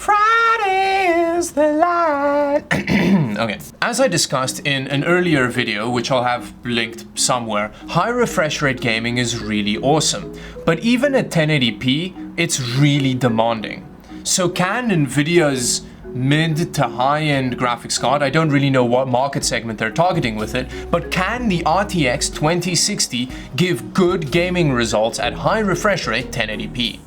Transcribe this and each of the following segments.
Friday is the light. Okay, as I discussed in an earlier video, which I'll have linked somewhere, high refresh rate gaming is really awesome. But even at 1080p, it's really demanding. So can Nvidia's mid to high-end graphics card, I don't really know what market segment they're targeting with it, but can the RTX 2060 give good gaming results at high refresh rate 1080p?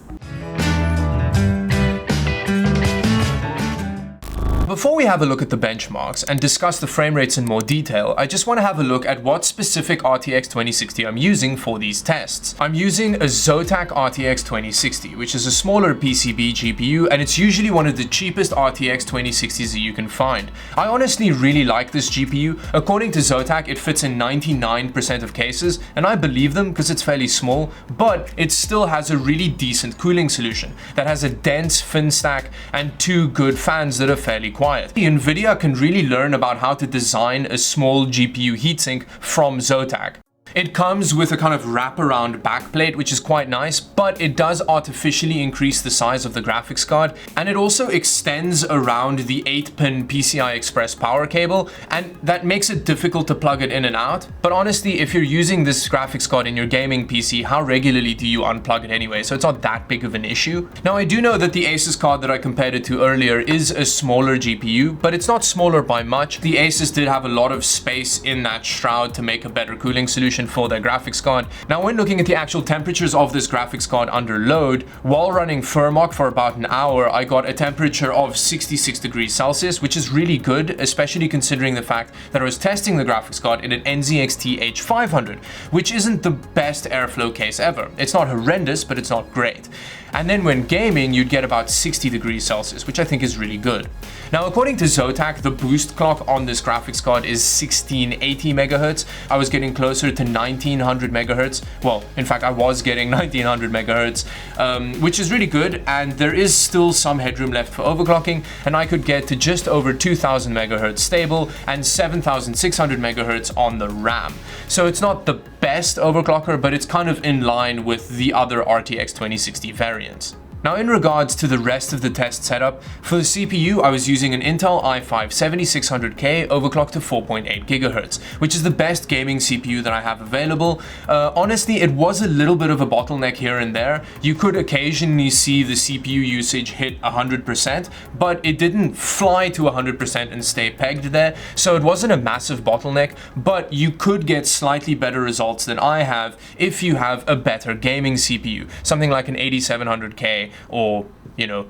Before we have a look at the benchmarks and discuss the frame rates in more detail, I just want to have a look at what specific RTX 2060 I'm using for these tests. I'm using a Zotac RTX 2060, which is a smaller PCB GPU, and it's usually one of the cheapest RTX 2060s that you can find. I honestly really like this GPU. According to Zotac, it fits in 99% of cases, and I believe them because it's fairly small, but it still has a really decent cooling solution that has a dense fin stack and two good fans that are fairly quiet. Nvidia can really learn about how to design a small GPU heatsink from Zotac. It comes with a kind of wraparound backplate, which is quite nice, but it does artificially increase the size of the graphics card, and it also extends around the 8-pin PCI Express power cable, and that makes it difficult to plug it in and out. But honestly, if you're using this graphics card in your gaming PC, how regularly do you unplug it anyway? So it's not that big of an issue. Now, I do know that the Asus card that I compared it to earlier is a smaller GPU, but it's not smaller by much. The Asus did have a lot of space in that shroud to make a better cooling solution for their graphics card. Now, when looking at the actual temperatures of this graphics card under load, while running Firmock for about an hour, I got a temperature of 66 degrees Celsius, which is really good, especially considering the fact that I was testing the graphics card in an NZXT H500, which isn't the best airflow case ever. It's not horrendous, but it's not great. And then when gaming, you'd get about 60 degrees Celsius, which I think is really good. Now, according to Zotac, the boost clock on this graphics card is 1680 megahertz. I was getting closer to 1900 megahertz. Well, in fact, I was getting 1900 megahertz, which is really good. And there is still some headroom left for overclocking. And I could get to just over 2000 megahertz stable and 7600 megahertz on the RAM. So it's not the best overclocker, but it's kind of in line with the other RTX 2060 variants. Now, in regards to the rest of the test setup, for the CPU, I was using an Intel i5 7600K overclocked to 4.8 GHz, which is the best gaming CPU that I have available. Honestly, it was a little bit of a bottleneck here and there. You could occasionally see the CPU usage hit 100%, but it didn't fly to 100% and stay pegged there. So it wasn't a massive bottleneck, but you could get slightly better results than I have if you have a better gaming CPU, something like an 8700K or, you know,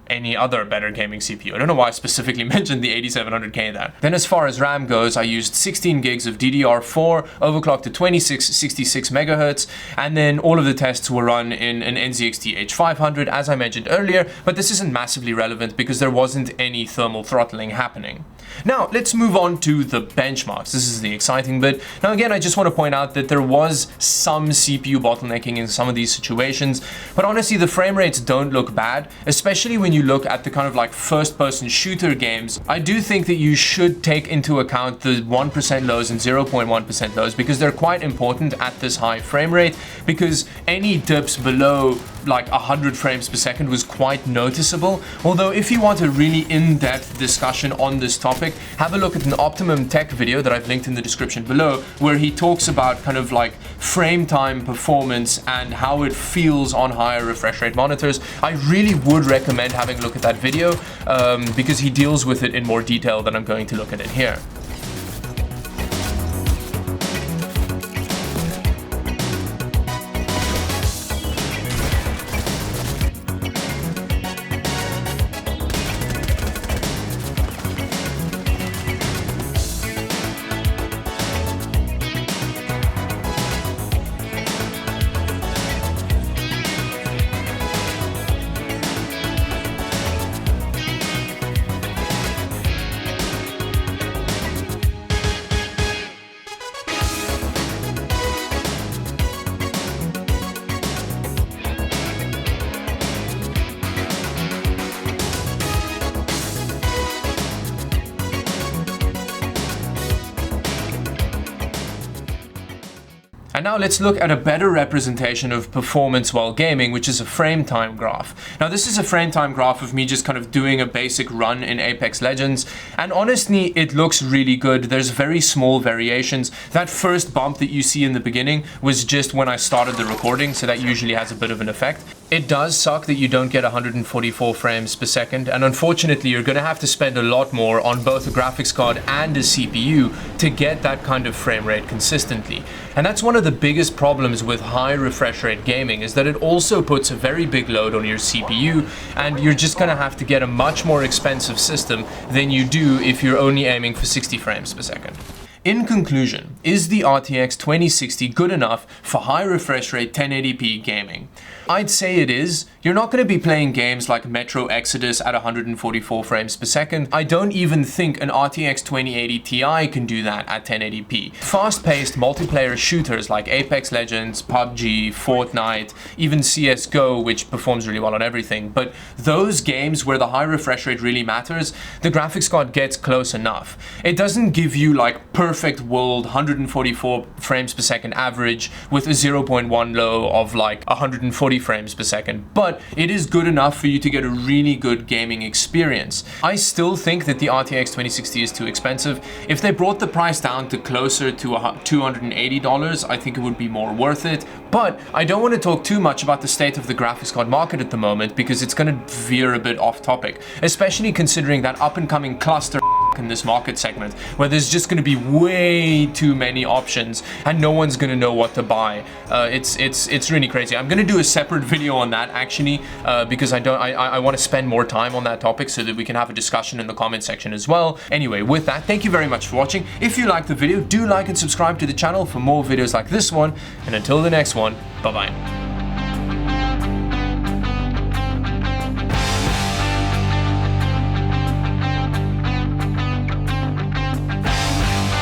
any other better gaming CPU. I don't know why I specifically mentioned the 8700K there. Then as far as RAM goes, I used 16 gigs of DDR4, overclocked to 2666 megahertz, and then all of the tests were run in an NZXT H500, as I mentioned earlier, but this isn't massively relevant because there wasn't any thermal throttling happening. Now, let's move on to the benchmarks. This is the exciting bit. Now, again, I just want to point out that there was some CPU bottlenecking in some of these situations, but honestly, the frame rates don't look bad, especially when you look at the kind of like first-person shooter games. I do think that you should take into account the 1% lows and 0.1% lows because they're quite important at this high frame rate, because any dips below like 100 frames per second was quite noticeable. Although if you want a really in-depth discussion on this topic, have a look at an Optimum Tech video that I've linked in the description below, where he talks about kind of like frame time performance and how it feels on higher refresh rate monitors. I really would recommend having a look at that video because he deals with it in more detail than I'm going to look at it here. And now let's look at a better representation of performance while gaming, which is a frame time graph. Now this is a frame time graph of me just kind of doing a basic run in Apex Legends, and honestly it looks really good. There's very small variations. That first bump that you see in the beginning was just when I started the recording, so that usually has a bit of an effect. It does suck that you don't get 144 frames per second, and unfortunately you're going to have to spend a lot more on both a graphics card and a CPU to get that kind of frame rate consistently. And that's one of the biggest problems with high refresh rate gaming, is that it also puts a very big load on your CPU, and you're just going to have to get a much more expensive system than you do if you're only aiming for 60 frames per second. In conclusion, is the RTX 2060 good enough for high refresh rate 1080p gaming? I'd say it is. You're not going to be playing games like Metro Exodus at 144 frames per second. I don't even think an RTX 2080 Ti can do that at 1080p. Fast-paced multiplayer shooters like Apex Legends, PUBG, Fortnite, even CSGO, which performs really well on everything, but those games where the high refresh rate really matters, the graphics card gets close enough. It doesn't give you like perfect world 144 frames per second average with a 0.1 low of like 140 frames per second, but it is good enough for you to get a really good gaming experience. I still think that the RTX 2060 is too expensive. If they brought the price down to closer to $280, I think it would be more worth it. But I don't want to talk too much about the state of the graphics card market at the moment, because it's going to veer a bit off topic, especially considering that up and coming cluster in this market segment, where there's just going to be way too many options and no one's going to know what to buy. It's really crazy. I'm going to do a separate video on that actually, because I want to spend more time on that topic so that we can have a discussion in the comment section as well. Anyway, with that, thank you very much for watching. If you liked the video, do like and subscribe to the channel for more videos like this one, and until the next one, bye bye.